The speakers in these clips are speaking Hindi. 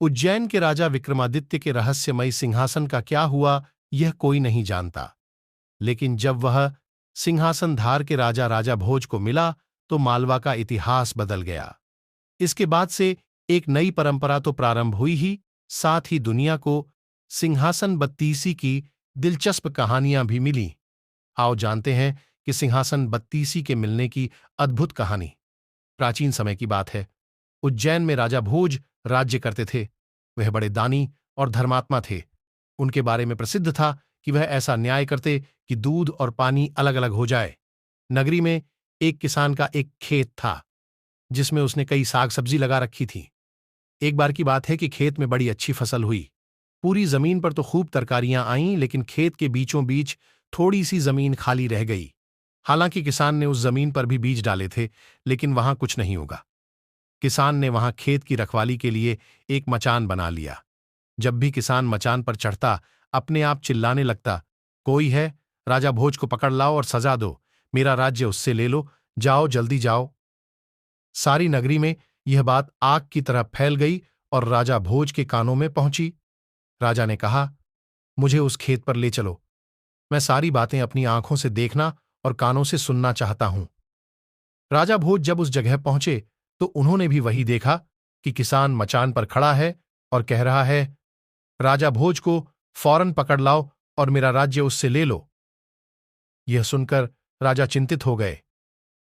उज्जैन के राजा विक्रमादित्य के रहस्यमयी सिंहासन का क्या हुआ, यह कोई नहीं जानता। लेकिन जब वह सिंहासन धार के राजा राजा भोज को मिला तो मालवा का इतिहास बदल गया। इसके बाद से एक नई परंपरा तो प्रारंभ हुई ही, साथ ही दुनिया को सिंहासन बत्तीसी की दिलचस्प कहानियां भी मिली। आओ जानते हैं कि सिंहासन बत्तीसी के मिलने की अद्भुत कहानी। प्राचीन समय की बात है। उज्जैन में राजा भोज राज्य करते थे। वह बड़े दानी और धर्मात्मा थे। उनके बारे में प्रसिद्ध था कि वह ऐसा न्याय करते कि दूध और पानी अलग अलग हो जाए। नगरी में एक किसान का एक खेत था जिसमें उसने कई साग सब्जी लगा रखी थी। एक बार की बात है कि खेत में बड़ी अच्छी फसल हुई। पूरी जमीन पर तो खूब तरकारियां आईं, लेकिन खेत के बीचों बीच थोड़ी सी जमीन खाली रह गई। हालांकि किसान ने उस जमीन पर भी बीज डाले थे, लेकिन वहां कुछ नहीं होगा। किसान ने वहां खेत की रखवाली के लिए एक मचान बना लिया। जब भी किसान मचान पर चढ़ता, अपने आप चिल्लाने लगता, कोई है, राजा भोज को पकड़ लाओ और सजा दो, मेरा राज्य उससे ले लो, जाओ जल्दी जाओ। सारी नगरी में यह बात आग की तरह फैल गई और राजा भोज के कानों में पहुंची। राजा ने कहा, मुझे उस खेत पर ले चलो। मैं सारी बातें अपनी आंखों से देखना और कानों से सुनना चाहता हूं। राजा भोज जब उस जगह पहुंचे तो उन्होंने भी वही देखा कि किसान मचान पर खड़ा है और कह रहा है, राजा भोज को फौरन पकड़ लाओ और मेरा राज्य उससे ले लो। यह सुनकर राजा चिंतित हो गए।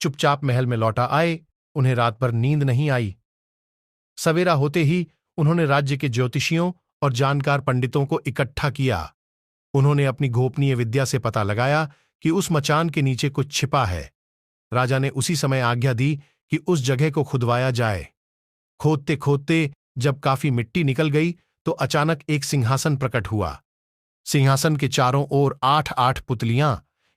चुपचाप महल में लौटा आए। उन्हें रात भर नींद नहीं आई। सवेरा होते ही उन्होंने राज्य के ज्योतिषियों और जानकार पंडितों को इकट्ठा किया। उन्होंने अपनी गोपनीय विद्या से पता लगाया कि उस मचान के नीचे कुछ छिपा है। राजा ने उसी समय आज्ञा दी कि उस जगह को खुदवाया जाए। खोदते खोदते जब काफी मिट्टी निकल गई तो अचानक एक सिंहासन प्रकट हुआ। सिंहासन के चारों ओर 8-8 पुतलियां,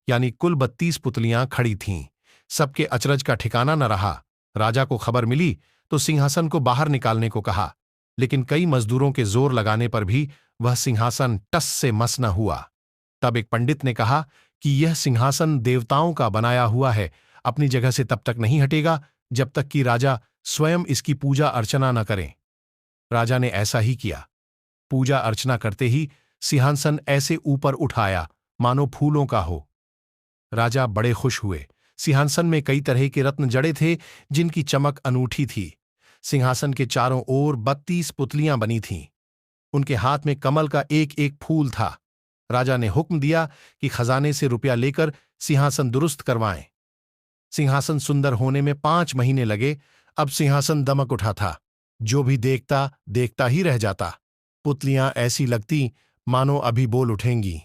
यानी कुल 32 पुतलियां खड़ी थीं। सबके अचरज का ठिकाना न रहा। राजा को खबर मिली तो सिंहासन को बाहर निकालने को कहा, लेकिन कई मजदूरों के जोर लगाने पर भी वह सिंहासन टस से मस न हुआ। तब एक पंडित ने कहा कि यह सिंहासन देवताओं का बनाया हुआ है, अपनी जगह से तब तक नहीं हटेगा जब तक कि राजा स्वयं इसकी पूजा अर्चना न करें। राजा ने ऐसा ही किया। पूजा अर्चना करते ही सिंहासन ऐसे ऊपर उठाया मानो फूलों का हो। राजा बड़े खुश हुए। सिंहासन में कई तरह के रत्न जड़े थे जिनकी चमक अनूठी थी। सिंहासन के चारों ओर 32 पुतलियां बनी थीं। उनके हाथ में कमल का एक एक फूल था। राजा ने हुक्म दिया कि खजाने से रुपया लेकर सिंहासन दुरुस्त करवाएं। सिंहासन सुंदर होने में 5 महीने लगे। अब सिंहासन दमक उठा था। जो भी देखता देखता ही रह जाता। पुतलियां ऐसी लगती मानो अभी बोल उठेंगी।